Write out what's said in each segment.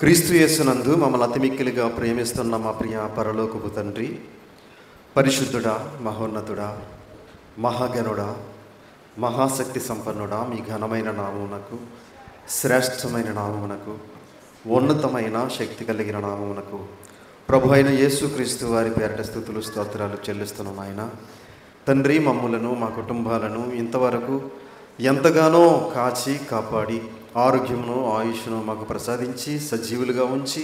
క్రీస్తు యేసునందు మమ్మల్ని అతిమిక్కిలిగా ప్రేమిస్తున్న మా ప్రియ పరలోకపు తండ్రి, పరిశుద్ధుడా, మహోన్నతుడా, మహాగణుడా, మహాశక్తి సంపన్నుడా, మీ ఘనమైన నామమునకు, శ్రేష్టమైన నామమునకు, ఉన్నతమైన శక్తి కలిగిన నామమునకు ప్రభు అయిన యేసుక్రీస్తు వారి పేరట స్తుతులు స్తోత్రాలు చెల్లిస్తున్నాం. ఆయన తండ్రి, మమ్ములను మా కుటుంబాలను ఇంతవరకు ఎంతగానో కాచి కాపాడి ఆరోగ్యమును ఆయుష్ను మాకు ప్రసాదించి సజీవులుగా ఉంచి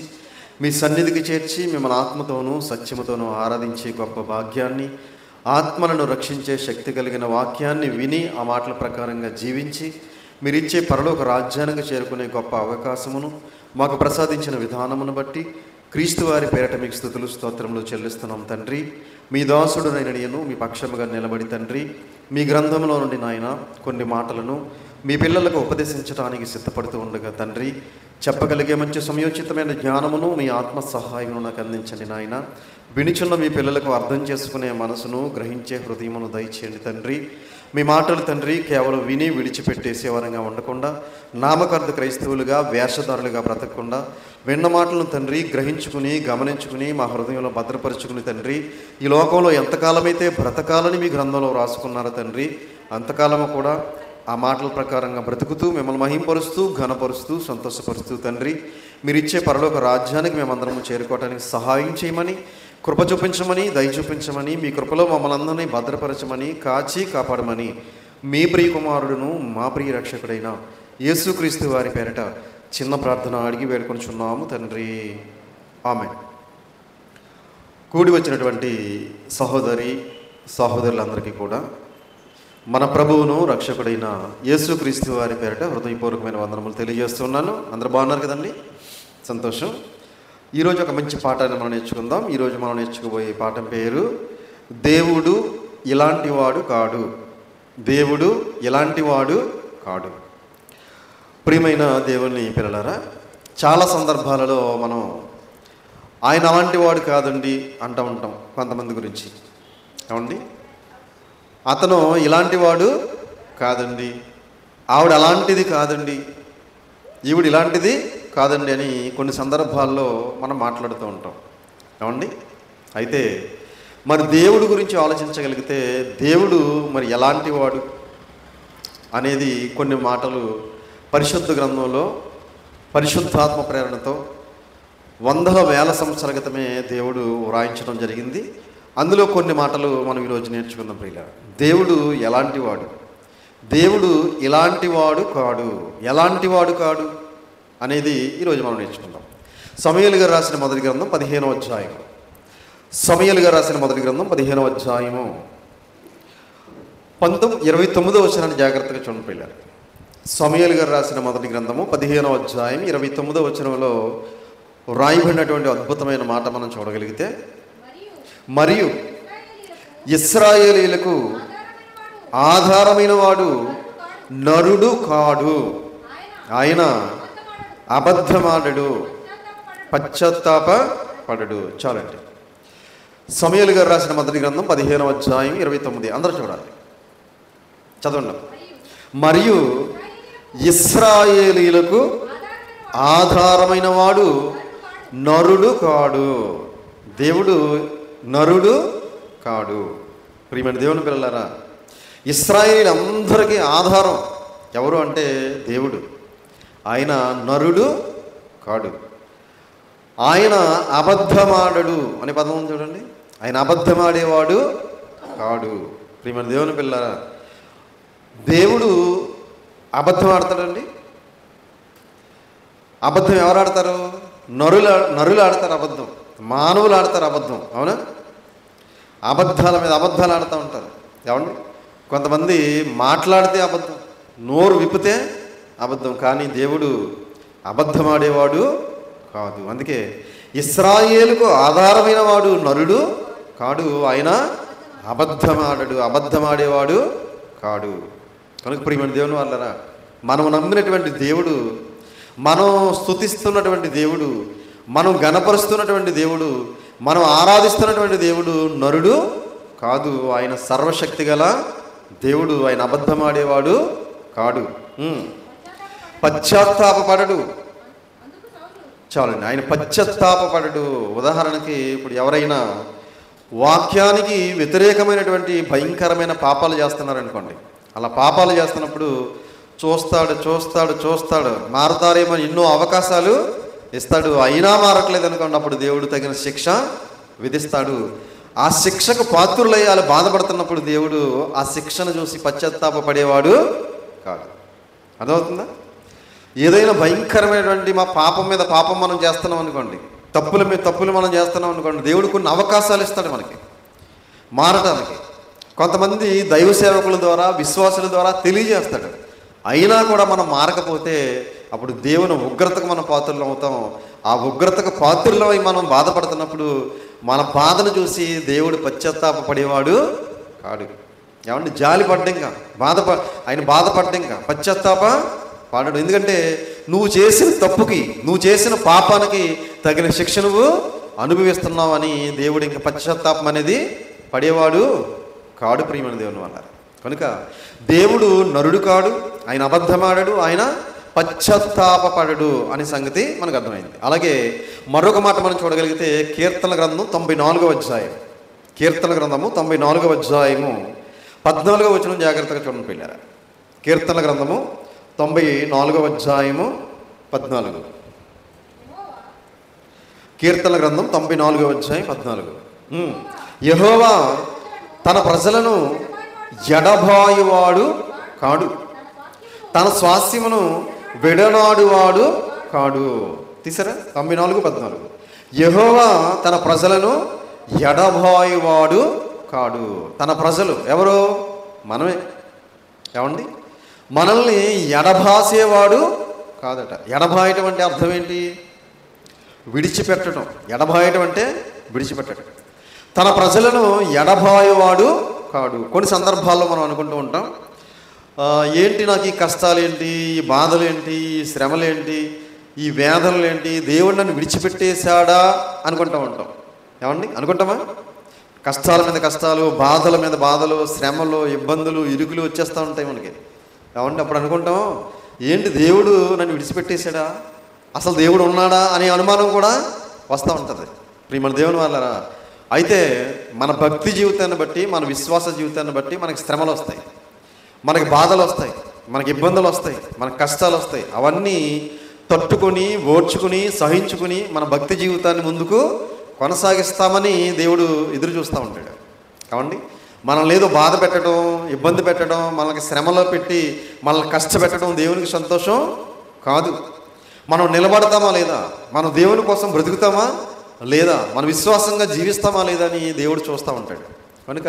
మీ సన్నిధికి చేర్చి మిమ్మల్ని ఆత్మతోనూ సత్యముతోనూ ఆరాధించే గొప్ప భాగ్యాన్ని, ఆత్మలను రక్షించే శక్తి కలిగిన వాక్యాన్ని విని ఆ మాటల ప్రకారంగా జీవించి మీరిచ్చే పరలోక రాజ్యానికి చేరుకునే గొప్ప అవకాశమును మాకు ప్రసాదించిన విధానమును బట్టి క్రీస్తు వారి పేరట మీకు స్తుతులు స్తోత్రములు చెల్లిస్తున్నాం. తండ్రి, మీ దాసుడునైన నేను మీ పక్షముగా నిలబడి తండ్రి, మీ గ్రంథంలో నుండి నాయన కొన్ని మాటలను మీ పిల్లలకు ఉపదేశించడానికి సిద్ధపడుతూ ఉండగా తండ్రి, చెప్పగలిగే మంచి సమయోచితమైన జ్ఞానమును మీ ఆత్మ సహాయమును నాకు అందించండి నాయన. వినిచున్న మీ పిల్లలకు అర్థం చేసుకునే మనసును, గ్రహించే హృదయమును దయచేయండి తండ్రి. మీ మాటలు తండ్రి కేవలం విని విడిచిపెట్టేసేవారంగా ఉండకుండా, నామకార్థ క్రైస్తవులుగా, వేషధారులుగా బ్రతకకుండా, విన్న మాటలను తండ్రి గ్రహించుకుని, గమనించుకుని, మా హృదయంలో భద్రపరుచుకుని తండ్రి, ఈ లోకంలో ఎంతకాలమైతే బ్రతకాలని మీ గ్రంథంలో రాసుకున్నారో తండ్రి, అంతకాలము కూడా ఆ మాటల ప్రకారంగా బ్రతుకుతూ మిమ్మల్ని మహింపరుస్తూ, ఘనపరుస్తూ, సంతోషపరుస్తూ తండ్రి, మీరు ఇచ్చే పరలోక రాజ్యానికి మేమందరము చేరుకోవడానికి సహాయం చేయమని, కృప చూపించమని, దయ చూపించమని, మీ కృపలో మమ్మల్ని అందరినీ భద్రపరచమని, కాచి కాపాడమని మీ ప్రియ కుమారుడును మా ప్రియ రక్షకుడైన యేసుక్రీస్తు వారి పేరట చిన్న ప్రార్థన అడిగి వేడుకొనిచున్నాము తండ్రి. ఆమేన్. కూడి వచ్చినటువంటి సహోదరి సహోదరులందరికీ కూడా మన ప్రభువును రక్షకుడైన యేసుక్రీస్తు వారి పేరట హృదయపూర్వకమైన వందనములు తెలియజేస్తున్నాను. అందరూ బాగున్నారు కదండి? సంతోషం. ఈరోజు ఒక మంచి పాఠాన్ని మనం నేర్చుకుందాం. ఈరోజు మనం నేర్చుకోబోయే పాఠం పేరు దేవుడు ఇలాంటివాడు కాడు. దేవుడు ఇలాంటివాడు కాడు. ప్రియమైన దేవుని పిల్లలారా, చాలా సందర్భాలలో మనం ఆయన అలాంటి వాడు కాదండి అంటూ ఉంటాం కొంతమంది గురించి. ఏమండి, అతను ఇలాంటి వాడు కాదండి, ఆవిడ అలాంటిది కాదండి, ఈవిడ ఇలాంటిది కాదండి అని కొన్ని సందర్భాల్లో మనం మాట్లాడుతూ ఉంటాం. ఏమండి, అయితే మరి దేవుడు గురించి ఆలోచించగలిగితే దేవుడు మరి ఎలాంటి వాడు అనేది కొన్ని మాటలు పరిశుద్ధ గ్రంథంలో పరిశుద్ధాత్మ ప్రేరణతో వందల వేల సంవత్సరాల క్రితమే దేవుడు వ్రాయించడం జరిగింది. అందులో కొన్ని మాటలు మనం ఈరోజు నేర్చుకుందాం. ప్రియుల, దేవుడు ఎలాంటి వాడు, దేవుడు ఇలాంటి వాడు కాడు, ఎలాంటి వాడు కాడు అనేది ఈరోజు మనం నేర్చుకుందాం. సమూయేలు గారు రాసిన మొదటి గ్రంథం 15వ అధ్యాయం. సమూయేలు గారు రాసిన మొదటి గ్రంథం 15వ అధ్యాయము 29వ వచనాన్ని జాగ్రత్తగా చూడండి ప్రియులారా. సమూయేలు గారు రాసిన మొదటి గ్రంథము 15వ అధ్యాయం 29వ వచనంలో వ్రాయబడినటువంటి అద్భుతమైన మాట మనం చూడగలిగితే, మరియు ఇశ్రాయేలీయులకు ఆధారమైన వాడు నరుడు కాడు, ఆయన అబద్ధమాడడు, పశ్చాత్తాపపడడు. చాలండి. సమూయేలు గారు రాసిన మొదటి గ్రంథం 15వ అధ్యాయం 29. అందరూ చూడాలి, చదవండి. మరియు ఇశ్రాయేలీయులకు ఆధారమైన వాడు నరుడు కాడు. దేవుడు నరుడు కాడు. ప్రియమైన దేవుని పిల్లలారా, ఇశ్రాయేలు అందరికీ ఆధారం ఎవరు అంటే దేవుడు. ఆయన నరుడు కాడు, ఆయన అబద్ధమాడడు అనే పదం ఉంది చూడండి. ఆయన అబద్ధమాడేవాడు కాడు. ప్రియమైన దేవుని పిల్లలారా, దేవుడు అబద్ధం ఆడతాడండి? అబద్ధం ఎవరు ఆడతారు? నరులు ఆడతారు అబద్ధం, మానవులు ఆడతారు అబద్ధం. అవునా? అబద్ధాల మీద అబద్ధాలు ఆడుతూ ఉంటారు. ఏమండి, కొంతమంది మాట్లాడితే అబద్ధం, నోరు విప్పితే అబద్ధం. కానీ దేవుడు అబద్ధమాడేవాడు కాదు. అందుకే ఇశ్రాయేలుకు ఆధారమైన వాడు నరుడు కాడు, ఆయన అబద్ధమాడడు, అబద్ధమాడేవాడు కాడు. కనుక ప్రియమైన దేవుని వాళ్ళరా, మనం నమ్మినటువంటి దేవుడు, మనం స్తుతిస్తున్నటువంటి దేవుడు, మనం గణపరుస్తున్నటువంటి దేవుడు, మనం ఆరాధిస్తున్నటువంటి దేవుడు నరుడు కాదు. ఆయన సర్వశక్తి గల దేవుడు, ఆయన అబద్ధమాడేవాడు కాడు, పశ్చాత్తాపపడడు. చాలండి. ఆయన పశ్చాత్తాపపడడు. ఉదాహరణకి ఇప్పుడు ఎవరైనా వాక్యానికి వ్యతిరేకమైనటువంటి భయంకరమైన పాపాలు చేస్తున్నారనుకోండి, అలా పాపాలు చేస్తున్నప్పుడు చూస్తాడు చూస్తాడు చూస్తాడు, మారుతారేమో ఎన్నో అవకాశాలు ఇస్తాడు, అయినా మారట్లేదు అనుకోండి, అప్పుడు దేవుడు తగిన శిక్ష విధిస్తాడు. ఆ శిక్షకు పాత్రులయ్యాలి బాధపడుతున్నప్పుడు దేవుడు ఆ శిక్షను చూసి పశ్చాత్తాపపడేవాడు కాదు. అర్థమవుతుందా? ఏదైనా భయంకరమైనటువంటి మా పాపం మీద పాపం మనం చేస్తున్నాం అనుకోండి, తప్పుల మీద తప్పులు మనం చేస్తున్నాం అనుకోండి, దేవుడు కొన్ని అవకాశాలు ఇస్తాడు మనకి మారటానికి. కొంతమంది దైవ సేవకుల ద్వారా, విశ్వాసుల ద్వారా తెలియజేస్తాడు. అయినా కూడా మనం మారకపోతే అప్పుడు దేవుని ఉగ్రతకు మనం పాత్రలు అవుతాం. ఆ ఉగ్రతకు పాత్రలమై మనం బాధపడుతున్నప్పుడు మన బాధను చూసి దేవుడు పశ్చాత్తాపపడేవాడు కాడు. ఏమంటే జాలి పడ్డంగా ఆయన బాధపడ్డంగా పశ్చాత్తాప పడడు. ఎందుకంటే నువ్వు చేసిన తప్పుకి, నువ్వు చేసిన పాపానికి తగిన శిక్ష నువ్వు అనుభవిస్తున్నావని దేవుడు ఇంకా పశ్చాత్తాపం అనేది పడేవాడు కాడు. ప్రియమైన దేవుని వల్ల కనుక దేవుడు నరుడు కాడు, ఆయన అబద్ధమాడడు, ఆయన పశ్చాత్తాపపడడు అనే సంగతి మనకు అర్థమైంది. అలాగే మరొక మాట మనం చూడగలిగితే కీర్తన గ్రంథం 94వ అధ్యాయం, కీర్తన గ్రంథము 94వ అధ్యాయము 14వ వచనం జాగ్రత్తగా చూడండి పిల్లారా. కీర్తన గ్రంథము 94వ అధ్యాయము 14. కీర్తన గ్రంథం 94వ అధ్యాయం 14. యెహోవా తన ప్రజలను ఎడబాయువాడు కాడు, తన స్వాస్యమును విడనాడువాడు కాడు. తీసారా? 94:14. యెహోవా తన ప్రజలను ఎడబాయువాడు కాడు. తన ప్రజలు ఎవరు? మనమే. ఏమండి? మనల్ని ఎడబాసేవాడు కాదట. ఎడబాయటం అంటే అర్థం ఏంటి? విడిచిపెట్టడం. ఎడబాయటం అంటే విడిచిపెట్టడం. తన ప్రజలను ఎడబాయువాడు కాడు. కొన్ని సందర్భాల్లో మనం అనుకుంటూ ఉంటాం, ఏంటి నాకు ఈ కష్టాలు ఏంటి, ఈ బాధలు ఏంటి, ఈ శ్రమలు ఏంటి, ఈ వేదనలు ఏంటి, దేవుడు నన్ను విడిచిపెట్టేశాడా అనుకుంటూ ఉంటాం. ఏమండి? అనుకుంటామా? కష్టాల మీద కష్టాలు, బాధల మీద బాధలు, శ్రమలు, ఇబ్బందులు, ఇరుకులు వచ్చేస్తూ ఉంటాయి మనకి. ఏమండి? అప్పుడు అనుకుంటాం, ఏంటి దేవుడు నన్ను విడిచిపెట్టేశాడా, అసలు దేవుడు ఉన్నాడా అనే అనుమానం కూడా వస్తూ ఉంటుంది. ప్రియమైన దేవుని వాళ్ళరా, అయితే మన భక్తి జీవితాన్ని బట్టి, మన విశ్వాస జీవితాన్ని బట్టి మనకి శ్రమలు వస్తాయి, మనకి బాధలు వస్తాయి, మనకి ఇబ్బందులు వస్తాయి, మనకు కష్టాలు వస్తాయి. అవన్నీ తట్టుకొని, ఓర్చుకుని, సహించుకుని మన భక్తి జీవితాన్ని ముందుకు కొనసాగిస్తామని దేవుడు ఎదురు చూస్తూ ఉంటాడు. కావండి, మనల్ని ఏదో బాధ పెట్టడం, ఇబ్బంది పెట్టడం, మనకి శ్రమలో పెట్టి మనల్ని కష్టపెట్టడం దేవునికి సంతోషం కాదు. మనం నిలబడతామా లేదా, మనం దేవుని కోసం బ్రతుకుతామా లేదా, మన విశ్వాసంగా జీవిస్తామా లేదా అని దేవుడు చూస్తూ ఉంటాడు. కనుక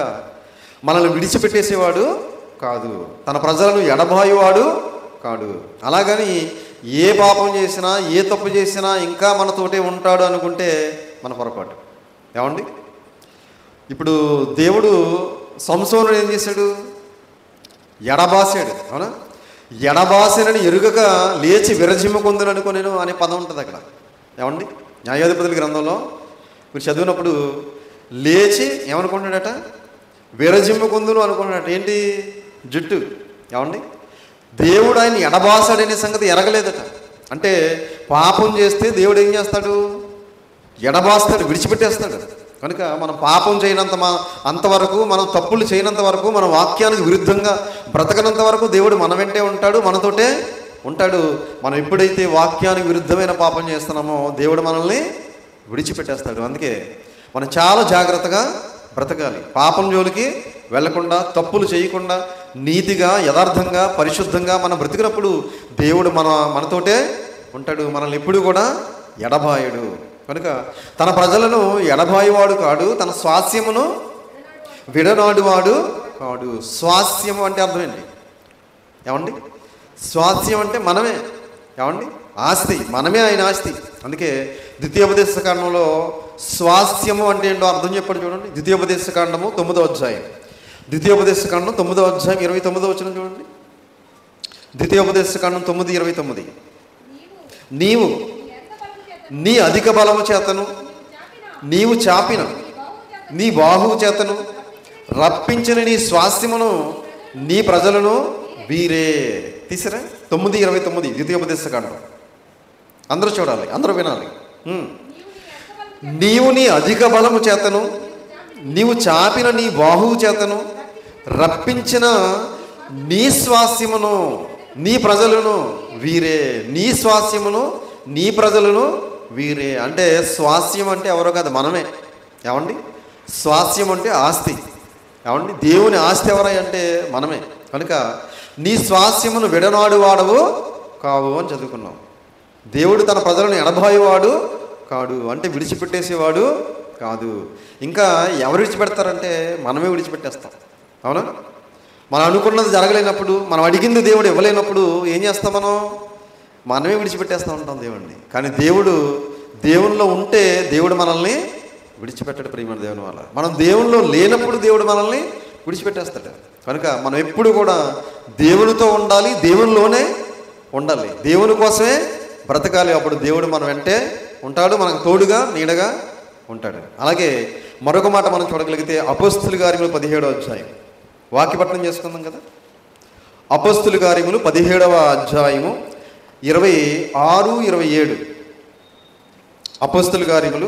మనల్ని విడిచిపెట్టేసేవాడు కాదు, తన ప్రజలను ఎడబాయువాడు కాడు. అలాగని ఏ పాపం చేసినా, ఏ తప్పు చేసినా ఇంకా మనతోటే ఉంటాడు అనుకుంటే మన పొరపాటు. ఏమండి? ఇప్పుడు దేవుడు సంసోనుడు ఏం చేశాడు? ఎడబాసాడు. అవునా? ఎడబాసినని ఎరుగక లేచి విరజిమ్ముకుందును అనుకునేను అనే పదం ఉంటుంది అక్కడ. ఏమండి? న్యాయాధిపతుల గ్రంథంలో మీరు చదివినప్పుడు లేచి ఏమనుకుంటున్నాడట? విరజిమ్ముకుందును అనుకుంటున్నాడట. ఏంటి? జుట్టు. ఏమండి? దేవుడు ఆయన ఎడబాసాడనే సంగతి ఎరగలేదట. అంటే పాపం చేస్తే దేవుడు ఏం చేస్తాడు? ఎడబాస్తాడు, విడిచిపెట్టేస్తాడు. కనుక మనం పాపం చేయనంత అంతవరకు, మనం తప్పులు చేయనంత వరకు, మన వాక్యానికి విరుద్ధంగా బ్రతకనంత వరకు దేవుడు మన వెంటే ఉంటాడు, మనతోటే ఉంటాడు. మనం ఎప్పుడైతే వాక్యానికి విరుద్ధమైన పాపం చేస్తున్నామో దేవుడు మనల్ని విడిచిపెట్టేస్తాడు. అందుకే మనం చాలా జాగ్రత్తగా బ్రతకాలి. పాపం జోలికి వెళ్లకుండా, తప్పులు చేయకుండా, నీతిగా, యథార్థంగా, పరిశుద్ధంగా మనం బ్రతికినప్పుడు దేవుడు మనతోటే ఉంటాడు. మనల్ని ఎప్పుడు కూడా ఎడబాయుడు. కనుక తన ప్రజలను ఎడబాయువాడు కాడు, తన స్వాస్యమును విడనాడువాడు కాడు. స్వాస్యము అంటే అర్థం ఏంటి? ఏమండి? స్వాస్యం అంటే మనమే. ఏమండి? ఆస్తి, మనమే ఆయన ఆస్తి. అందుకే ద్వితీయోపదేశకాండంలో స్వాస్యము అంటే ఏంటో అర్థం చెప్పాడు చూడండి. ద్వితీయోపదేశకాండము 9వ అధ్యాయం, ద్వితీయోపదేశకాండం 9వ అధ్యాయం 29వ వచనం చూడండి. ద్వితీయోపదేశకాండం 9:29. నీవు నీ అధిక బలము చేతను, నీవు చాపిన నీ బాహువు చేతను రప్పించిన నీ స్వాస్యమును, నీ ప్రజలను వీరే. తీసరా? 9:29 ద్వితీయోపదేశకాండం. అందరూ చూడాలి, అందరూ వినాలి. నీవు నీ అధిక బలము చేతను, నీవు చాపిన నీ బాహువు చేతను రప్పించిన నీ స్వాస్యమును నీ ప్రజలను వీరే. నీ స్వాస్యమును నీ ప్రజలను వీరే. అంటే స్వాస్యం అంటే ఎవరో కాదు, మనమే. ఏమండి? స్వాస్యం అంటే ఆస్తి. ఏమండి? దేవుని ఆస్తి ఎవరై అంటే మనమే. కనుక నీ స్వాస్యమును విడనాడు వాడవు కావు అని చదువుకున్నాం. దేవుడు తన ప్రజలను ఎడబాయువాడు కాడు, అంటే విడిచిపెట్టేసేవాడు కాదు. ఇంకా ఎవరు విడిచిపెడతారంటే మనమే విడిచిపెట్టేస్తాం. అవునా? మనం అనుకున్నది జరగలేనప్పుడు, మనం అడిగింది దేవుడు ఇవ్వలేనప్పుడు ఏం చేస్తాం? మనమే విడిచిపెట్టేస్తూ ఉంటాం దేవుడిని. కానీ దేవునిలో ఉంటే దేవుడు మనల్ని విడిచిపెట్టాడు. ప్రియమైన దేవుని వల్ల మనం దేవునిలో లేనప్పుడు దేవుడు మనల్ని విడిచిపెట్టేస్తాడు. కనుక మనం ఎప్పుడు కూడా దేవునితో ఉండాలి, దేవునిలోనే ఉండాలి, దేవుని కోసమే బ్రతకాలి. అప్పుడు దేవుడు మన వెంటే ఉంటాడు, మనకు తోడుగా నీడగా ఉంటాడు. అలాగే మరొక మాట మనం చూడగలిగితే అపోస్తుల కార్యములు 17వ అధ్యాయం, వాక్యపట్నం చేసుకుందాం కదా. అపోస్తుల కార్యములు 17వ అధ్యాయము 26, 27. అపోస్తుల కార్యములు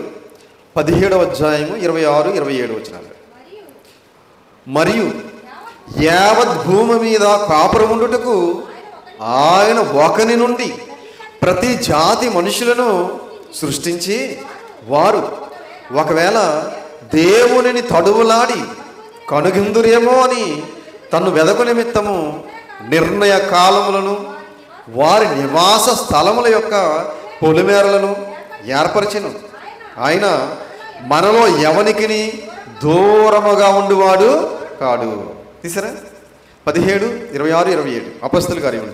17వ అధ్యాయము 26, 27 వచనాలు. మరియు యావత్ భూమి మీద కాపురముండుటకు ఆయన ఒకని నుండి ప్రతి జాతి మనుషులను సృష్టించి, వారు ఒకవేళ దేవునిని తడువులాడి కనుగిందురేమో అని తను వెదకు నిమిత్తము నిర్ణయ కాలములను వారి నివాస స్థలముల యొక్క పొలిమేరలను ఏర్పరిచెను. ఆయన మనలో ఎవనికిని దూరముగా ఉండువాడు కాడు. తీసారా? 17, 26, 27 అపోస్తుల కార్యములు.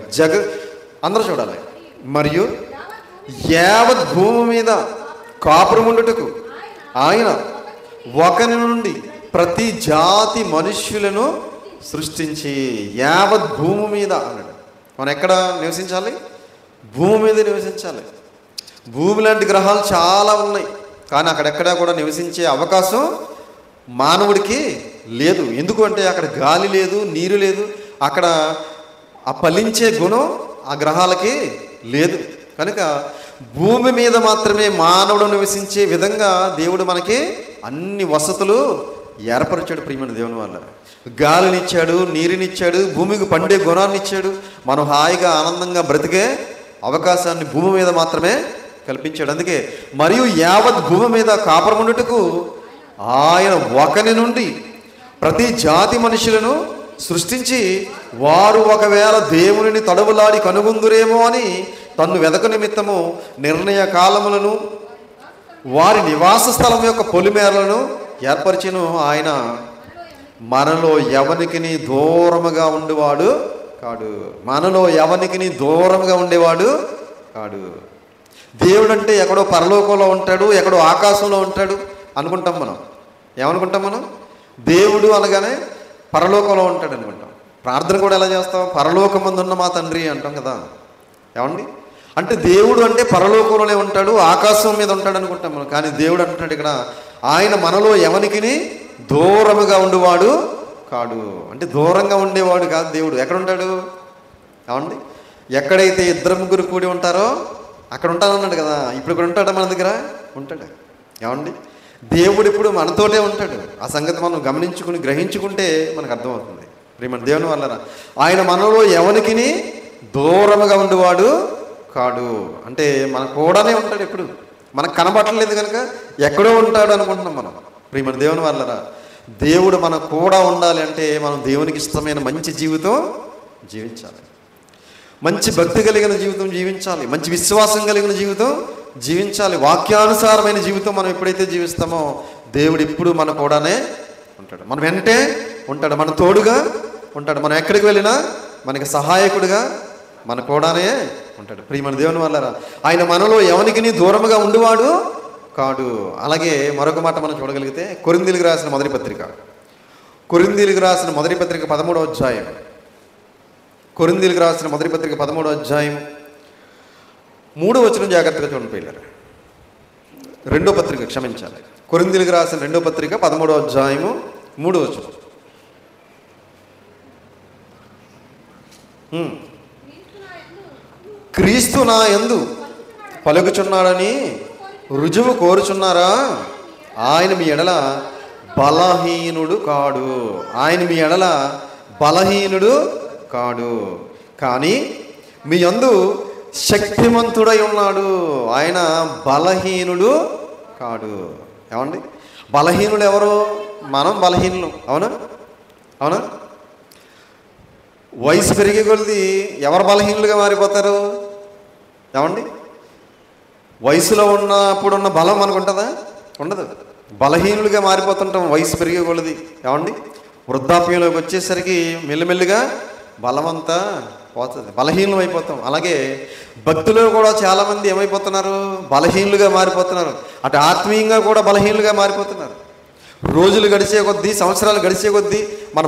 అందరూ చూడాలి. మరియు యావత్ భూమి మీద కాపురముండుటకు ఆయన ఒకని నుండి ప్రతి జాతి మనుష్యులను సృష్టించి, యావత్ భూమి మీద అన్నాడు. మనం ఎక్కడ నివసించాలి? భూమి మీద నివసించాలి. భూమి లాంటి గ్రహాలు చాలా ఉన్నాయి, కానీ అక్కడెక్కడా కూడా నివసించే అవకాశం మానవుడికి లేదు. ఎందుకు అంటే అక్కడ గాలి లేదు, నీరు లేదు, అక్కడ ఆ ఫలించే గుణం ఆ గ్రహాలకి లేదు. కనుక భూమి మీద మాత్రమే మానవుడు నివసించే విధంగా దేవుడు మనకి అన్ని వసతులు ఏర్పరిచాడు. ప్రియమైన దేవుని వల్ల గాలినిచ్చాడు, నీరునిచ్చాడు, భూమికి పండే గుణాన్ని ఇచ్చాడు. మనం హాయిగా ఆనందంగా బ్రతికే అవకాశాన్ని భూమి మీద మాత్రమే కల్పించాడు. అందుకే మరియు యావత్ భూమి మీద కాపురముండుటకు ఆయన ఒకని నుండి ప్రతి జాతి మనుషులను సృష్టించి, వారు ఒకవేళ దేవునిని తడవులాడి కనుగొందురేమో అని తన్ను వెదక నిమిత్తము నిర్ణయ కాలములను వారి నివాస స్థలం యొక్క పొలిమేరలను ఏర్పరిచెను. ఆయన మనలో ఎవనికిని దూరముగా ఉండేవాడు కాడు. మనలో ఎవనికిని దూరముగా ఉండేవాడు కాడు. దేవుడు అంటే ఎక్కడో పరలోకంలో ఉంటాడు, ఎక్కడో ఆకాశంలో ఉంటాడు అనుకుంటాం మనం. ఏమనుకుంటాం మనం? దేవుడు అనగానే పరలోకంలో ఉంటాడు అనుకుంటాం. ప్రార్థన కూడా ఎలా చేస్తాం? పరలోకమందు ఉన్న మా తండ్రి అంటాం కదా. ఏమండి? అంటే దేవుడు అంటే పరలోకంలోనే ఉంటాడు, ఆకాశం మీద ఉంటాడు అనుకుంటాం మనం. కానీ దేవుడు అంటున్నాడు ఇక్కడ, ఆయన మనలో ఎవనికిని దూరముగా ఉండేవాడు కాడు. అంటే దూరంగా ఉండేవాడు కాదు దేవుడు. ఎక్కడ ఉంటాడు? ఏమండి? ఎక్కడైతే ఇద్దరు ముగ్గురు కూడి ఉంటారో అక్కడ ఉంటానన్నాడు కదా. ఇప్పుడు ఇక్కడ ఉంటాడా? మన దగ్గర ఉంటాడు. ఏమండి? దేవుడు ఇప్పుడు మనతోటే ఉంటాడు. ఆ సంగతి మనం గమనించుకుని గ్రహించుకుంటే మనకు అర్థమవుతుంది. ప్రియమైన దేవుని వల్ల ఆయన మనలో ఎవనికిని దూరముగా ఉండేవాడు కాడు. అంటే మన కూడానే ఉంటాడు. ఎప్పుడు మనకు కనబట్టలేదు కనుక ఎక్కడో ఉంటాడు అనుకుంటున్నాం మనం. ప్రియమైన దేవుని వల్లరా దేవుడు మన కూడా ఉండాలి అంటే మనం దేవునికి ఇష్టమైన మంచి జీవితం జీవించాలి, మంచి భక్తి కలిగిన జీవితం జీవించాలి, మంచి విశ్వాసం కలిగిన జీవితం జీవించాలి. వాక్యానుసారమైన జీవితం మనం ఎప్పుడైతే జీవిస్తామో దేవుడు ఇప్పుడు మన కూడానే ఉంటాడు, మన వెంటే ఉంటాడు, మన తోడుగా ఉంటాడు. మనం ఎక్కడికి వెళ్ళినా మనకి సహాయకుడిగా మన కూడానే ఉంటాడు. ప్రియమైన దేవుని వల్లరా ఆయన మనలో ఎవనికిని దూరముగా ఉండువాడు కాడు. అలాగే మరొక మాట మనం చూడగలిగితే కొరింథీయులకు రాసిన మొదటి పత్రిక, కొరింథీయులకు రాసిన మొదటి పత్రిక 13వ అధ్యాయం, కొరింథీయులకు రాసిన మొదటి పత్రిక 13వ అధ్యాయం 3వ వచనం జాగ్రత్తగా చూడండి పిల్లలు. రెండో పత్రిక క్షమించాలి, కొరింథీయులకు రాసిన రెండో పత్రిక 13వ అధ్యాయము 3వ వచనం. క్రీస్తు నా యందు పలుకుచున్నాడని రుజువు కోరుచున్నారా? ఆయన మీ ఎడల బలహీనుడు కాడు. ఆయన మీ ఎడల బలహీనుడు కాడు, కానీ మీ యందు శక్తిమంతుడై ఉన్నాడు. ఆయన బలహీనుడు కాడు. ఏమండి, బలహీనుడు ఎవరు? మనం బలహీనులు. అవునా? అవునా? వయసు పెరిగే కొద్దీ ఎవరు బలహీనులుగా మారిపోతారు? ఏమండి, వయసులో ఉన్నప్పుడున్న బలం మనకు ఉంటుందా? ఉండదు. బలహీనులుగా మారిపోతుంటాం వయసు పెరిగే కొలది. ఏమండి, వృద్ధాప్యంలోకి వచ్చేసరికి మెల్లిమెల్లిగా బలమంతా పోతుంది, బలహీనం అయిపోతాం. అలాగే భక్తులు కూడా చాలామంది ఏమైపోతున్నారు? బలహీనులుగా మారిపోతున్నారు. అటు ఆత్మీయంగా కూడా బలహీనులుగా మారిపోతున్నారు. రోజులు గడిచే కొద్దీ, సంవత్సరాలు గడిచే కొద్దీ మన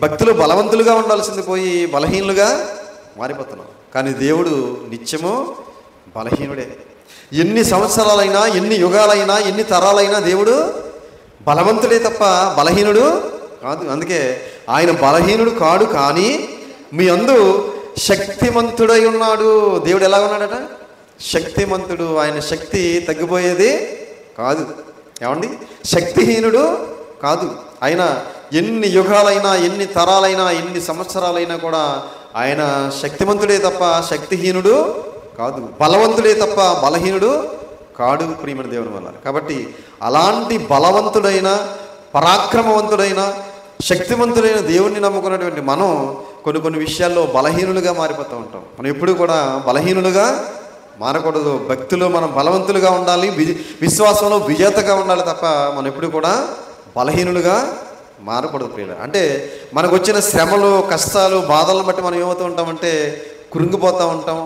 భక్తులు బలవంతులుగా ఉండాల్సింది పోయి బలహీనులుగా మారిపోతున్నాం. కానీ దేవుడు నిత్యము బలహీనుడే. ఎన్ని సంవత్సరాలైనా, ఎన్ని యుగాలైనా, ఎన్ని తరాలైనా దేవుడు బలవంతుడే తప్ప బలహీనుడు కాదు. అందుకే ఆయన బలహీనుడు కాడు, కానీ మీ అందు శక్తిమంతుడై ఉన్నాడు. దేవుడు ఎలా ఉన్నాడట? శక్తిమంతుడు. ఆయన శక్తి తగ్గిపోయేది కాదు. ఏమండి, శక్తిహీనుడు కాదు. ఆయన ఎన్ని యుగాలైనా, ఎన్ని తరాలైనా, ఎన్ని సంవత్సరాలైనా కూడా ఆయన శక్తిమంతుడే తప్ప శక్తిహీనుడు కాదు. బలవంతుడే తప్ప బలహీనుడు కాడు, ప్రియమైన దేవుని వల్ల. కాబట్టి అలాంటి బలవంతుడైన, పరాక్రమవంతుడైన, శక్తిమంతుడైన దేవుణ్ణి నమ్ముకున్నటువంటి మనం కొన్ని విషయాల్లో బలహీనులుగా మారిపోతూ ఉంటాం. మనం ఎప్పుడు కూడా బలహీనులుగా మారకూడదు. భక్తిలో మనం బలవంతులుగా ఉండాలి, విశ్వాసంలో విజేతగా ఉండాలి తప్ప మనం ఎప్పుడు కూడా బలహీనులుగా మారకూడదు. ప్రియులు, అంటే మనకు వచ్చిన శ్రమలు, కష్టాలు, బాధలను బట్టి మనం ఏమవుతూ ఉంటామంటే కృంగిపోతూ ఉంటాం,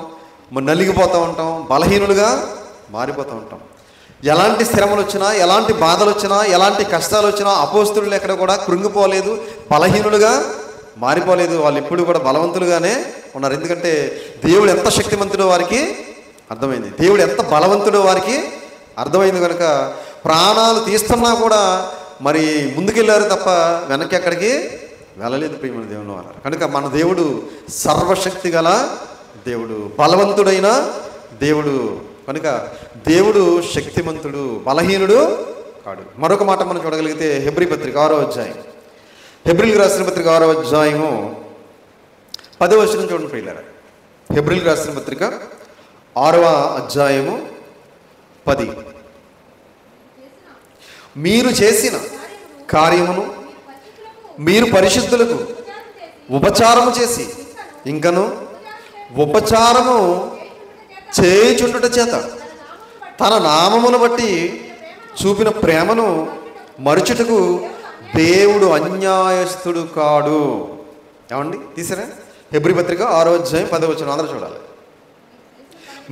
నలిగిపోతూ ఉంటాం, బలహీనులుగా మారిపోతూ ఉంటాం. ఎలాంటి శ్రమలు వచ్చినా, ఎలాంటి బాధలు వచ్చినా, ఎలాంటి కష్టాలు వచ్చినా అపోస్తులు ఎక్కడ కూడా కృంగిపోలేదు, బలహీనులుగా మారిపోలేదు. వాళ్ళు ఎప్పుడు కూడా బలవంతులుగానే ఉన్నారు. ఎందుకంటే దేవుడు ఎంత శక్తిమంతుడో వారికి అర్థమైంది, దేవుడు ఎంత బలవంతుడో వారికి అర్థమైంది. కనుక ప్రాణాలు తీస్తున్నా కూడా మరి ముందుకెళ్ళారు తప్ప వెనక్కి ఎక్కడికి వెళ్ళలేదు, ప్రియమైన దేవుని వారు. కనుక మన దేవుడు సర్వశక్తి గల దేవుడు, బలవంతుడైన దేవుడు. కనుక దేవుడు శక్తిమంతుడు, బలహీనుడు కాడు. మరొక మాట మనం చూడగలిగితే హెబ్రీ పత్రిక 6వ అధ్యాయం, హెబ్రీలకు రాసిన పత్రిక 6వ అధ్యాయము 10వ వచనం చూడండి ప్రియులారా. హెబ్రీలకు రాసిన పత్రిక 6వ అధ్యాయము 10. మీరు చేసిన కార్యమును మీరు పరిశుద్ధులకు ఉపచారము చేసి ఇంకను ఉపచారము చేయుచుండుట చేత తన నామమును బట్టి చూపిన ప్రేమను మరుచుటకు దేవుడు అన్యాయస్తుడు కాడు. ఏమండి, తీసారా? హెబ్రీ పత్రిక 6వ అధ్యాయం 10వ వచనం అందరూ చూడాలి.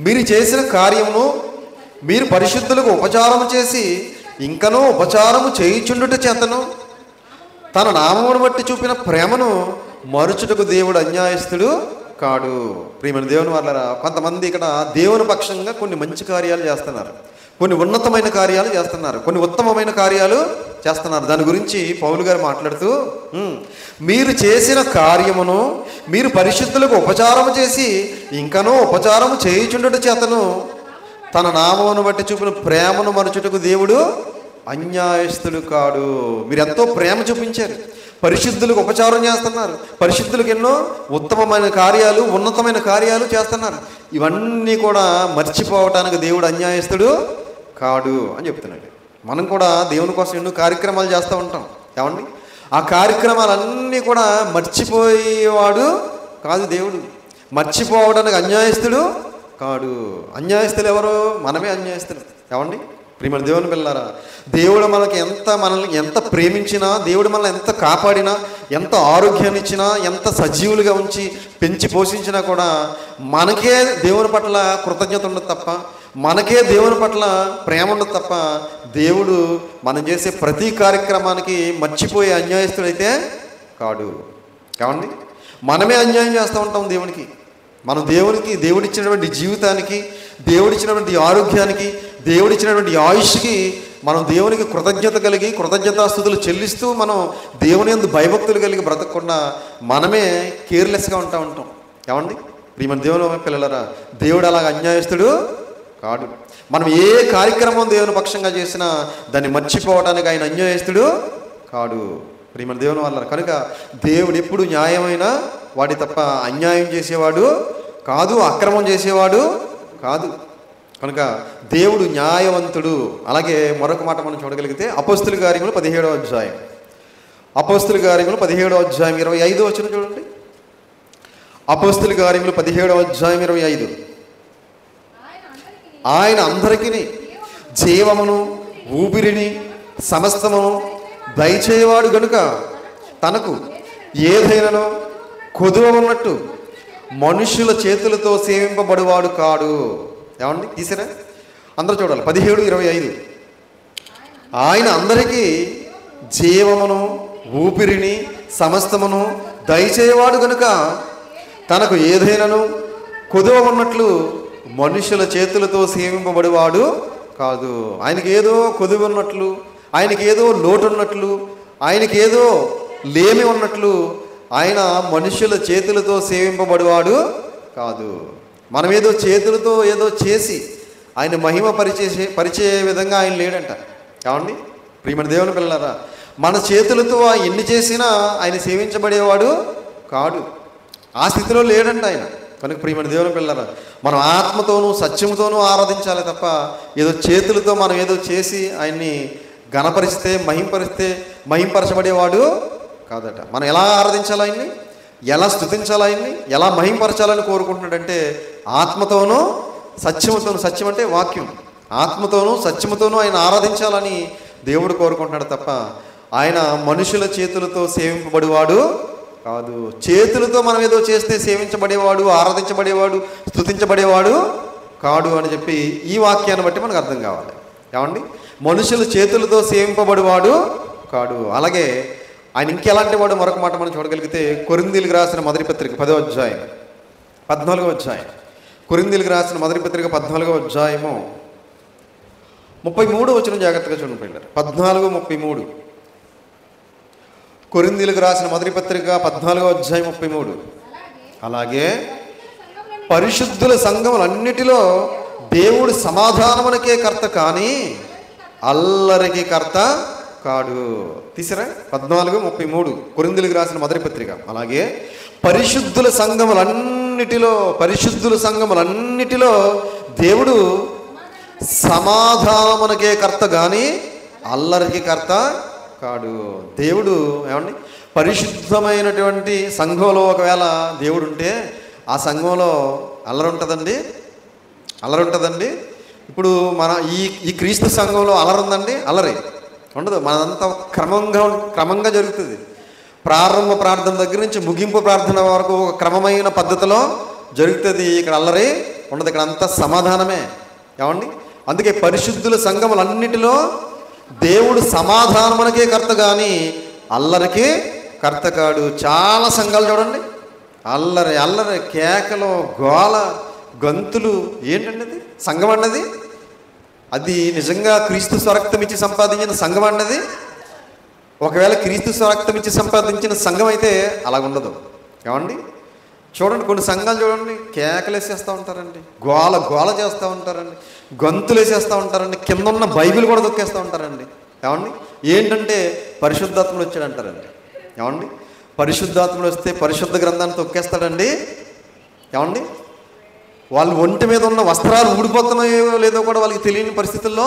మీరు చేసిన కార్యమును మీరు పరిశుద్ధులకు ఉపచారము చేసి ఇంకనూ ఉపచారము చేయుచుండుట చేతను తన నామమును బట్టి చూపిన ప్రేమను మరుచుటకు దేవుడు అన్యాయస్తుడు కాడు. ప్రియమైన దేవుని వాళ్ళరా, కొంతమంది ఇక్కడ దేవుని పక్షంగా కొన్ని మంచి కార్యాలు చేస్తున్నారు, కొన్ని ఉన్నతమైన కార్యాలు చేస్తున్నారు, కొన్ని ఉత్తమమైన కార్యాలు చేస్తున్నారు. దాని గురించి పౌలు గారు మాట్లాడుతూ, మీరు చేసిన కార్యమును మీరు పరిశుద్ధులకు ఉపచారము చేసి ఇంకనూ ఉపచారము చేయుచుండుట చేతను తన నామమును బట్టి చూపిన ప్రేమను మరుచుటకు దేవుడు అన్యాయస్తుడు కాడు. మీరు ఎంతో ప్రేమ చూపించారు, పరిశుద్ధులకు ఉపచారం చేస్తున్నారు, పరిశుద్ధులకు ఎన్నో ఉత్తమమైన కార్యాలు, ఉన్నతమైన కార్యాలు చేస్తున్నారు. ఇవన్నీ కూడా మర్చిపోవటానికి దేవుడు అన్యాయస్తుడు కాడు అని చెప్తున్నాడు. మనం కూడా దేవుని కోసం ఎన్నో కార్యక్రమాలు చేస్తూ ఉంటాం. ఏమండి, ఆ కార్యక్రమాలన్నీ కూడా మర్చిపోయేవాడు కాదు దేవుడు. మర్చిపోవడానికి అన్యాయస్తుడు కాడు. అన్యాయస్తులు ఎవరు? మనమే అన్యాయస్తులు. ఏమండి, ప్రియమైన దేవుని పిల్లారా, దేవుడు మనల్ని ఎంత ప్రేమించినా, దేవుడు మనల్ని ఎంత కాపాడినా, ఎంత ఆరోగ్యాన్ని ఇచ్చినా, ఎంత సజీవులుగా ఉంచి పెంచి పోషించినా కూడా మనకే దేవుని పట్ల కృతజ్ఞత ఉండదు తప్ప, మనకే దేవుని పట్ల ప్రేమ ఉండదు తప్ప, దేవుడు మనం చేసే ప్రతి కార్యక్రమానికి మర్చిపోయే అన్యాయస్తుడైతే కాడు. ఏమండి, మనమే అన్యాయం చేస్తూ ఉంటాం దేవునికి. మనం దేవుడిచ్చినటువంటి జీవితానికి, దేవుడిచ్చినటువంటి ఆరోగ్యానికి, దేవుడిచ్చినటువంటి ఆయుష్కి మనం దేవునికి కృతజ్ఞత కలిగి కృతజ్ఞతాస్తుతులు చెల్లిస్తూ మనం దేవుని యందు భయభక్తులు కలిగి బ్రతకకుండా మనమే కేర్లెస్గా ఉంటాం. ఏమండి, ప్రియమైన దేవుని పిల్లలరా, దేవుడు అలాగ అన్యాయస్తుడు కాడు. మనం ఏ కార్యక్రమం దేవుని పక్షంగా చేసినా దాన్ని మర్చిపోవడానికి ఆయన అన్యాయస్తుడు కాడు. ప్రియమైన దేవుని వల్ల కనుక దేవుడు ఎప్పుడు న్యాయమైన వాడి తప్ప అన్యాయం చేసేవాడు కాదు, అక్రమం చేసేవాడు కాదు. కనుక దేవుడు న్యాయవంతుడు. అలాగే మరొక మాట మనం చూడగలిగితే అపోస్తుల కార్యములు 17వ అధ్యాయం, అపోస్తుల కార్యములు 17వ అధ్యాయం 25 వచనం చూడండి. అపోస్తుల కార్యములు 17వ అధ్యాయం 25. ఆయన అందరికీ జీవమును ఊపిరిని సమస్తమును దయచేవాడు గనుక తనకు ఏదైనానో కొదువ ఉన్నట్టు మనుషుల చేతులతో సేవింపబడివాడు కాడు. ఏమండి తీసారా? అందరూ చూడాలి. 17:25. ఆయన అందరికీ జీవమును ఊపిరిని సమస్తమును దయచేవాడు గనుక తనకు ఏదైనాను కొదువ ఉన్నట్లు మనుషుల చేతులతో సేవింపబడివాడు కాదు. ఆయనకి ఏదో కొదువ ఉన్నట్లు, ఆయనకి ఏదో లోటు ఉన్నట్లు, ఆయనకి ఏదో లేమి ఉన్నట్లు ఆయన మనుషుల చేతులతో సేవింపబడివాడు కాదు. మనం ఏదో చేతులతో ఏదో చేసి ఆయన మహిమ పరిచే విధంగా ఆయన లేడంట. కావండి ప్రియమైన దేవుని పిల్లలారా, మన చేతులతో ఎన్ని చేసినా ఆయన సేవించబడేవాడు కాడు. ఆ స్థితిలో లేడంట ఆయన. కనుక ప్రియమైన దేవుని పిల్లలారా, మనం ఆత్మతోనూ సత్యముతోనూ ఆరాధించాలి తప్ప ఏదో చేతులతో మనం ఏదో చేసి ఆయన్ని ఘనపరిస్తే మహింపరచబడేవాడు కాదట. మనం ఎలా ఆరాధించాలి ఆయన్ని, ఎలా స్తుతించాలి ఆయన్ని, ఎలా మహింపరచాలని కోరుకుంటున్నాడంటే ఆత్మతోనూ సత్యముతోనూ, సత్యం అంటే వాక్యం, ఆత్మతోనూ సత్యముతోనూ ఆయన ఆరాధించాలని దేవుడు కోరుకుంటున్నాడు తప్ప ఆయన మనుషుల చేతులతో సేవింపబడేవాడు కాదు. చేతులతో మనం ఏదో చేస్తే సేవించబడేవాడు, ఆరాధించబడేవాడు, స్తుతించబడేవాడు కాడు అని చెప్పి ఈ వాక్యాన్ని బట్టి మనకు అర్థం కావాలి. ఏమండి, మనుషుల చేతులతో సేవింపబడేవాడు కాడు. అలాగే ఆయన ఇంకెలాంటి వాడు మరొక మాట మనం చూడగలిగితే కొరింథీయులకు రాసిన మొదటి పత్రిక 10వ అధ్యాయం 14వ అధ్యాయం, కొరింథీయులకు రాసిన మొదటి పత్రిక 14వ అధ్యాయము 33 వచనం జాగ్రత్తగా చూడండి పిల్లలు. 14:33. కొరింథీయులకు రాసిన మొదటి పత్రిక 14వ అధ్యాయం 33. అలాగే పరిశుద్ధుల సంఘములన్నిటిలో దేవుడు సమాధానమునకే కర్త కానీ అల్లరికి కర్త కాడు. తీసరా? 14:33 కొరింథీయులకు రాసిన మొదటి పత్రిక. అలాగే పరిశుద్ధుల సంఘములన్నిటిలో దేవుడు సమాధానమునకే కర్త కానీ అల్లరికి కర్త కాడు. దేవుడు ఏమండి పరిశుద్ధమైనటువంటి సంఘంలో ఒకవేళ దేవుడు ఉంటే ఆ సంఘంలో అల్లరి ఉంటుందండి. ఇప్పుడు మన ఈ క్రీస్తు సంఘంలో అల్లరి ఉందండి? అల్లరి ఉండదు. మనదంతా క్రమంగా జరుగుతుంది. ప్రారంభ ప్రార్థన దగ్గర నుంచి ముగింపు ప్రార్థన వరకు ఒక క్రమమైన పద్ధతిలో జరుగుతుంది. ఇక్కడ అల్లరి ఉండదు, ఇక్కడ అంతా సమాధానమే. ఏమండి, అందుకే పరిశుద్ధుల సంఘములన్నిటిలో దేవుడు సమాధానమునకే కర్త కానీ అల్లరికి కర్త కాడు. చాలా సంఘాలు చూడండి, అల్లరి కేకలు, గోల, గంతులు. ఏంటండి అది? సంఘం అన్నది అది నిజంగా క్రీస్తు స్వరక్తం ఇచ్చి సంపాదించిన సంఘం అన్నది? ఒకవేళ క్రీస్తు స్వరక్తం ఇచ్చి సంపాదించిన సంఘం అయితే అలాగుండదు. ఏమండి, చూడండి కొన్ని సంఘాలు చూడండి, కేకలేసేస్తూ ఉంటారండి, గోల చేస్తూ ఉంటారండి, గంతులు వేసేస్తూ ఉంటారండి, కింద ఉన్న బైబిల్ కూడా తొక్కేస్తూ ఉంటారండి. ఏమండి, ఏంటంటే పరిశుద్ధాత్ముడు వచ్చాడంటారండి. ఏమండి, పరిశుద్ధాత్ముడు వస్తే పరిశుద్ధ గ్రంథాన్ని తొక్కేస్తాడండి. ఏమండి, వాళ్ళు ఒంటి మీద ఉన్న వస్త్రాలు ఊడిపోతున్నాయో లేదో కూడా వాళ్ళకి తెలియని పరిస్థితుల్లో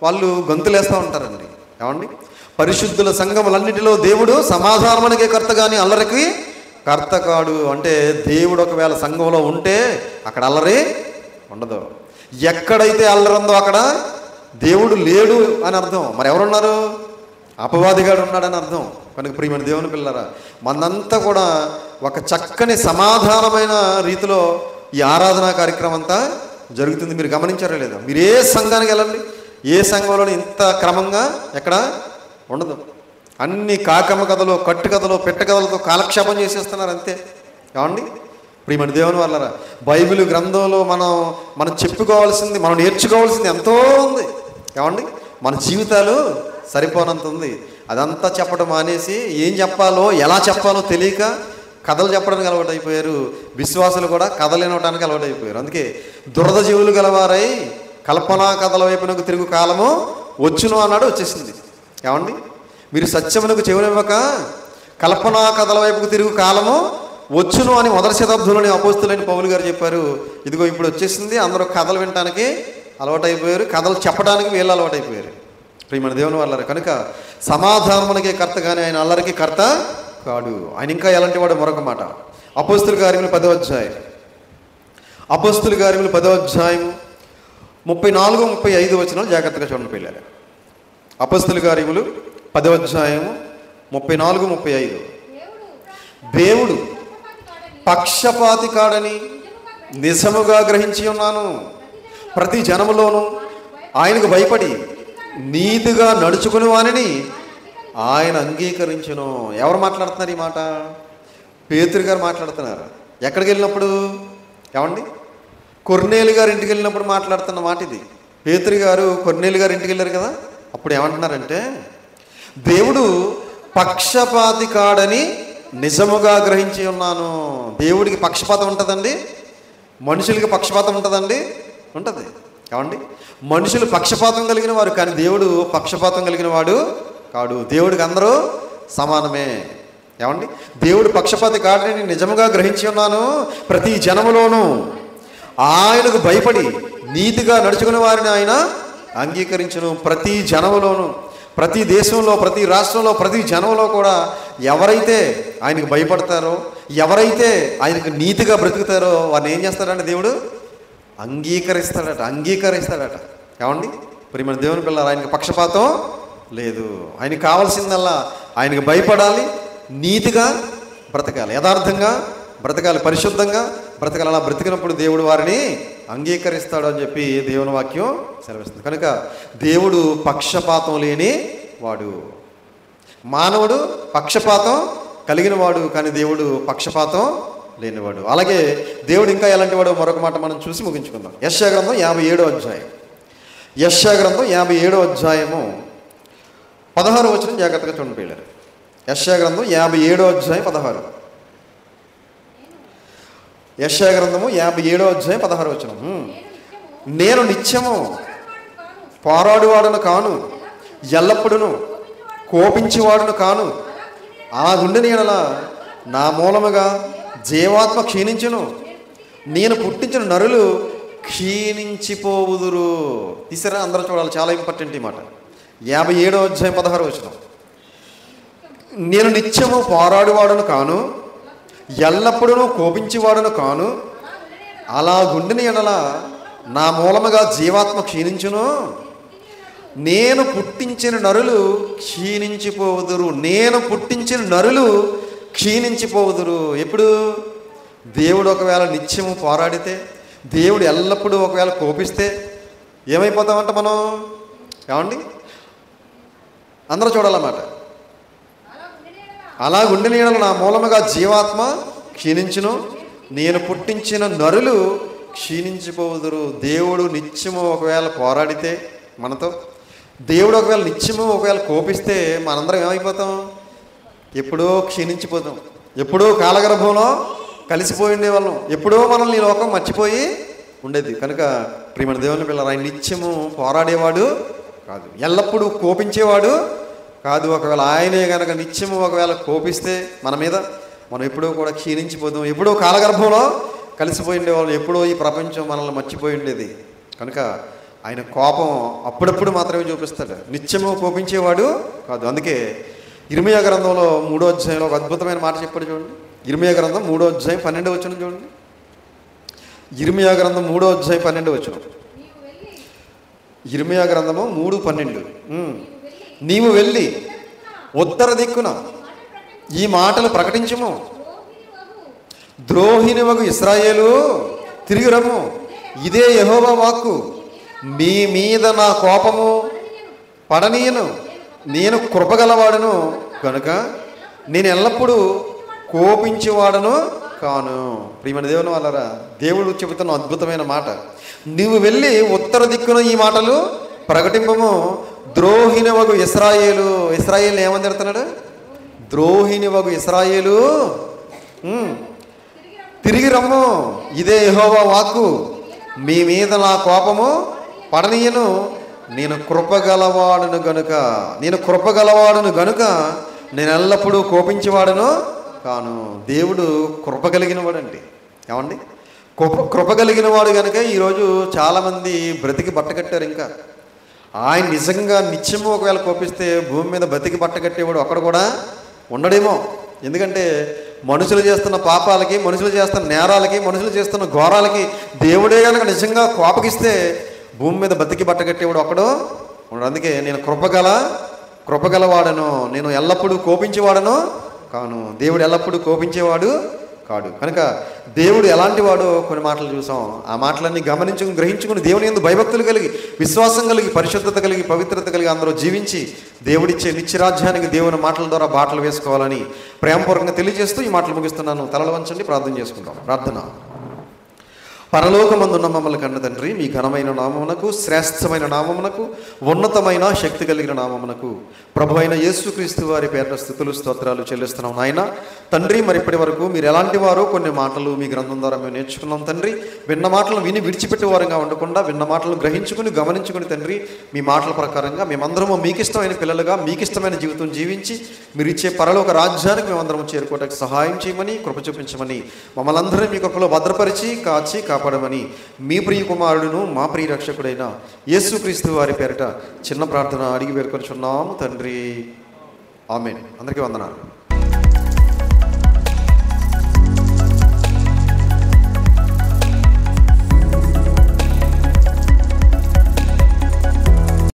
వాళ్ళు గంతులేస్తూ ఉంటారండి. ఏమండి, పరిశుద్ధుల సంఘములన్నిటిలో దేవుడు సమాధానమునకే కర్త కానీ అల్లరికి కర్త కాడు. అంటే దేవుడు ఒకవేళ సంఘంలో ఉంటే అక్కడ అల్లరి ఉండదు. ఎక్కడైతే అల్లరి ఉందో అక్కడ దేవుడు లేడు అని అర్థం. మరి ఎవరున్నారు? అపవాదిగాడు ఉన్నాడని అర్థం. కనుక ప్రియమైన దేవుని పిల్లరా, మనంతా కూడా ఒక చక్కని సమాధానమైన రీతిలో ఈ ఆరాధనా కార్యక్రమం అంతా జరుగుతుంది. మీరు గమనించారా లేదా? మీరు ఏ సంఘానికి వెళ్ళండి, ఏ సంఘంలో ఇంత క్రమంగా ఎక్కడ ఉండదు. అన్ని కాకమ్మ కథలు, కట్టు కథలు, పెట్ట కథలతో కాలక్షేపం చేసేస్తున్నారు అంతే. ఏమండి, ప్రియమైన దేవుని వల్లరా, బైబిల్ గ్రంథంలో మనం చెప్పుకోవాల్సింది, మనం నేర్చుకోవాల్సింది ఎంతో ఉంది. ఏమండి, మన జీవితాలు సరిపోనంత ఉంది. అదంతా చెప్పడం మానేసి ఏం చెప్పాలో ఎలా చెప్పాలో తెలియక కథలు చెప్పడానికి అలవాటు అయిపోయారు. విశ్వాసులు కూడా కథలు వినడానికి అలవాటు అయిపోయారు. అందుకే దురద జీవులు గలవారై కల్పనా కథల వైపునకు తిరుగు కాలము వచ్చును అన్నాడు, వచ్చేసింది. ఏమండి, మీరు సత్యమునకు చెవునివ్వక కల్పనా కథల వైపుకు తిరుగు కాలము వచ్చును అని మొదటి శతాబ్దంలోని అపోస్తులైన పౌలు గారు చెప్పారు. ఇదిగో ఇప్పుడు వచ్చేసింది. అందరూ కథలు వినటానికి అలవాటు అయిపోయారు, కథలు చెప్పడానికి వీళ్ళు అలవాటు అయిపోయారు. ప్రియమైన దేవుని వాళ్ళారు. కనుక సమాధానమునకే కర్త కానీ ఆయన అల్లరికి కర్త కాడు. ఆయన ఇంకా ఎలాంటి వాడు? మరొక మాట, అపోస్తుల కార్యములు 10వ అధ్యాయం, అపోస్తుల కార్యములు 10వ అధ్యాయం 34, 35 వచనాలు జాగ్రత్తగా చూడండి పిల్లలు. అపోస్తుల కార్యములు 10వ అధ్యాయం 34, 35. దేవుడు పక్షపాతి కాడని నిజముగా గ్రహించి ఉన్నాను. ప్రతి జనములోనూ ఆయనకు భయపడి నీతిగా నడుచుకుని వానిని ఆయన అంగీకరించును. ఎవరు మాట్లాడుతున్నారు ఈ మాట? పేతురు గారు మాట్లాడుతున్నారు. ఎక్కడికి వెళ్ళినప్పుడు? ఏమండి, కొర్నేలు గారి ఇంటికి వెళ్ళినప్పుడు మాట్లాడుతున్న మాట ఇది. పేతురు గారు కొర్నేలు గారి ఇంటికి వెళ్ళారు కదా, అప్పుడు ఏమంటున్నారంటే దేవుడు పక్షపాతి కాడని నిజముగా గ్రహించి ఉన్నాను. దేవుడికి పక్షపాతం ఉంటుందండి? మనుషులకి పక్షపాతం ఉంటుందండి? ఉంటుంది. ఏమండి, మనుషులు పక్షపాతం కలిగిన వారు, కానీ దేవుడు పక్షపాతం కలిగిన వాడు కాడు. దేవుడికి అందరూ సమానమే. ఏమండి, దేవుడు పక్షపాతి కాడని నిజముగా గ్రహించి ఉన్నాను. ప్రతి జనములోనూ ఆయనకు భయపడి నీతిగా నడుచుకునే వారిని ఆయన అంగీకరించును. ప్రతి జనములోనూ, ప్రతి దేశంలో, ప్రతి రాష్ట్రంలో, ప్రతి జనంలో కూడా ఎవరైతే ఆయనకు భయపడతారో, ఎవరైతే ఆయనకు నీతిగా బ్రతుకుతారో వారిని ఏం చేస్తాడంటే దేవుడు అంగీకరిస్తాడట. ఏమండి, మరి మన దేవుని పిల్లలు, ఆయనకు పక్షపాతం లేదు. ఆయనకు కావాల్సిందల్లా ఆయనకు భయపడాలి, నీతిగా బ్రతకాలి, యథార్థంగా బ్రతకాలి, పరిశుద్ధంగా బ్రతకాలి. అలా బ్రతికినప్పుడు దేవుడు వారిని అంగీకరిస్తాడు అని చెప్పి దేవుని వాక్యం సెలవిస్తుంది. కనుక దేవుడు పక్షపాతం లేని వాడు. మానవుడు పక్షపాతం కలిగిన వాడు, కానీ దేవుడు పక్షపాతం లేనివాడు. అలాగే దేవుడు ఇంకా ఎలాంటి వాడు? మరొక మాట మనం చూసి ముగించుకుందాం. యెషయా గ్రంథం 57వ అధ్యాయం, యెషయా గ్రంథం 57వ అధ్యాయము 16వ వచనం జాగ్రత్తగా చూడండి పిల్లలు. యెషయా గ్రంథం 57వ అధ్యాయం 16. యెషయా గ్రంథము 57వ అధ్యాయం 16వ వచనం. నేను నిత్యము పోరాడువాడును కాను, ఎల్లప్పుడూ కోపించేవాడును కాను. ఆ గుండెని ఎడల నా మూలముగా జీవాత్మ క్షీణించును, నేను పుట్టించిన నరులు క్షీణించిపోవుదురు. తీసారా? అందరూ చూడాలి, చాలా ఇంపార్టెంట్ ఈ మాట. 57వ అధ్యాయం 16వ వచనం. నేను నిత్యము పోరాడువాడును కాను, ఎల్లప్పుడూ కోపించేవాడును కాను. అలా గుండెని ఎడల నా మూలముగా జీవాత్మ క్షీణించును, నేను పుట్టించిన నరులు క్షీణించిపోవుదురు. నేను పుట్టించిన నరులు క్షీణించిపోవుదురు. ఎప్పుడు? దేవుడు ఒకవేళ నిత్యము పోరాడితే, దేవుడు ఎల్లప్పుడూ ఒకవేళ కోపిస్తే ఏమైపోతామంట మనం? ఏమండి, అందరూ చూడాలన్నమాట. అలా గుండె నీడలు నా మూలముగా జీవాత్మ క్షీణించును, నేను పుట్టించిన నరులు క్షీణించిపోవుదురు. దేవుడు నిత్యము ఒకవేళ పోరాడితే మనతో, దేవుడు ఒకవేళ నిత్యము ఒకవేళ కోపిస్తే మనందరం ఏమైపోతాం? ఎప్పుడో క్షీణించిపోతాం, ఎప్పుడో కాలగర్భంలో కలిసిపోయి ఉండేవాళ్ళం, ఎప్పుడో మనల్ని ఈ లోకం మర్చిపోయి ఉండేది. కనుక ప్రియమైన దేవుని పిల్లలు, ఆయన నిత్యము పోరాడేవాడు కాదు, ఎల్లప్పుడూ కోపించేవాడు కాదు. ఒకవేళ ఆయనే కనుక నిత్యము ఒకవేళ కోపిస్తే మన మీద, మనం ఎప్పుడో కూడా క్షీణించిపోతాం, ఎప్పుడో కాలగర్భంలో కలిసిపోయి ఉండేవాళ్ళు, ఎప్పుడో ఈ ప్రపంచం మనల్ని మర్చిపోయి ఉండేది. కనుక ఆయన కోపం అప్పుడప్పుడు మాత్రమే చూపిస్తాడు, నిత్యము కోపించేవాడు కాదు. అందుకే ఇర్మీయా గ్రంథంలో 3వ అధ్యాయంలో ఒక అద్భుతమైన మాట చెప్పాడు చూడండి. ఇర్మీయా గ్రంథం 3వ అధ్యాయం 12వ వచనం చూడండి. ఇర్మీయా గ్రంథం 3వ అధ్యాయం 12వ వచనం. ఇర్మీయా గ్రంథము 3:12. నీవు వెళ్ళి ఉత్తర దిక్కున ఈ మాటలు ప్రకటించుము, ద్రోహినివగు ఇశ్రాయేలు తిరిగి రమ్ము, ఇదే యెహోవా వాక్కు, మీ మీద నా కోపము పడనీయను, నేను కృపగలవాడను కనుక నేను ఎల్లప్పుడూ కోపించేవాడను కాను. ప్రియమైన దేవుని వాళ్ళరా, దేవుడు చెబుతున్న అద్భుతమైన మాట, నీవు వెళ్ళి ఉత్తర దిక్కున ఈ మాటలు ప్రకటింపము, ద్రోహినివగు ఇశ్రాయేలు. ఇశ్రాయేలు ఏమని తిడుతున్నాడు? ద్రోహినివగు ఇశ్రాయేలు తిరిగి రమ్ము, ఇదే యెహోవా వాక్కు, మీ మీద నా కోపము పడనీయను, నేను కృపగలవాడును గనుక నేను ఎల్లప్పుడూ కోపించేవాడును కాను. దేవుడు కృప కలిగిన వాడండి. ఏమండి, కృప కలిగిన వాడు కనుక ఈరోజు చాలామంది బ్రతికి బట్టకట్టారు. ఇంకా ఆయన నిజంగా నిత్యము ఒకవేళ కోపిస్తే భూమి మీద బ్రతికి బట్టకట్టేవాడు ఒక్కడు కూడా ఉండడేమో. ఎందుకంటే మనుషులు చేస్తున్న పాపాలకి, మనుషులు చేస్తున్న నేరాలకి, మనుషులు చేస్తున్న ఘోరాలకి దేవుడే కనుక నిజంగా కోపగిస్తే భూమి మీద బతికి బట్టకట్టేవాడు ఒక్కడు ఉండడు. అందుకే నేను కృపగలవాడను, నేను ఎల్లప్పుడూ కోపించేవాడను కాను. దేవుడు ఎల్లప్పుడూ కోపించేవాడు కాడు. కనుక దేవుడు ఎలాంటి వాడో కొన్ని మాటలు చూసాం. ఆ మాటలన్నీ గ్రహించుకుని దేవుని యందు భయభక్తులు కలిగి, విశ్వాసం కలిగి, పరిశుద్ధత కలిగి, పవిత్రత కలిగి అందరూ జీవించి దేవుడిచ్చే నిత్యరాజ్యానికి దేవుని మాటల ద్వారా బాటలు వేసుకోవాలని ప్రేమపూర్వకంగా తెలియజేస్తూ ఈ మాటలు ముగిస్తున్నాను. తలలు వంచండి, ప్రార్థన చేసుకుందాం. ప్రార్థన. పరలోకమందున్న మమ్మల్ని కన్న తండ్రి, మీ ఘనమైన నామమునకు, శ్రేష్టమైన నామమునకు, ఉన్నతమైన శక్తి కలిగిన నామమునకు ప్రభు అయిన యేసుక్రీస్తు వారి పేరిట స్తుతులు స్తోత్రాలు చెల్లిస్తున్నాం నాయన. తండ్రి, మరి ఇప్పటి వరకు మీరు ఎలాంటి వారో కొన్ని మాటలు మీ గ్రంథం ద్వారా మేము నేర్చుకున్నాం తండ్రి. విన్న మాటలు విని విడిచిపెట్టే వారంగా ఉండకుండా విన్న మాటలు గ్రహించుకుని గమనించుకుని తండ్రి, మీ మాటల ప్రకారంగా మేమందరము మీకు ఇష్టమైన పిల్లలుగా మీకు ఇష్టమైన జీవితం జీవించి మీరు ఇచ్చే పరలోక రాజ్యానికి మేమందరం చేరుకోవడానికి సహాయం చేయమని, కృప చూపించమని, మమ్మల్ని అందరినీ మీ కృపలో భద్రపరిచి కాచి కాపాడమని మీ ప్రియ కుమారుడును మా ప్రియ రక్షకుడైన యేసుక్రీస్తు వారి పేరిట చిన్న ప్రార్థన అడిగి వేడుకొనిచున్నాము తండ్రి. ఆమేన్. అందరికీ వందనాలు.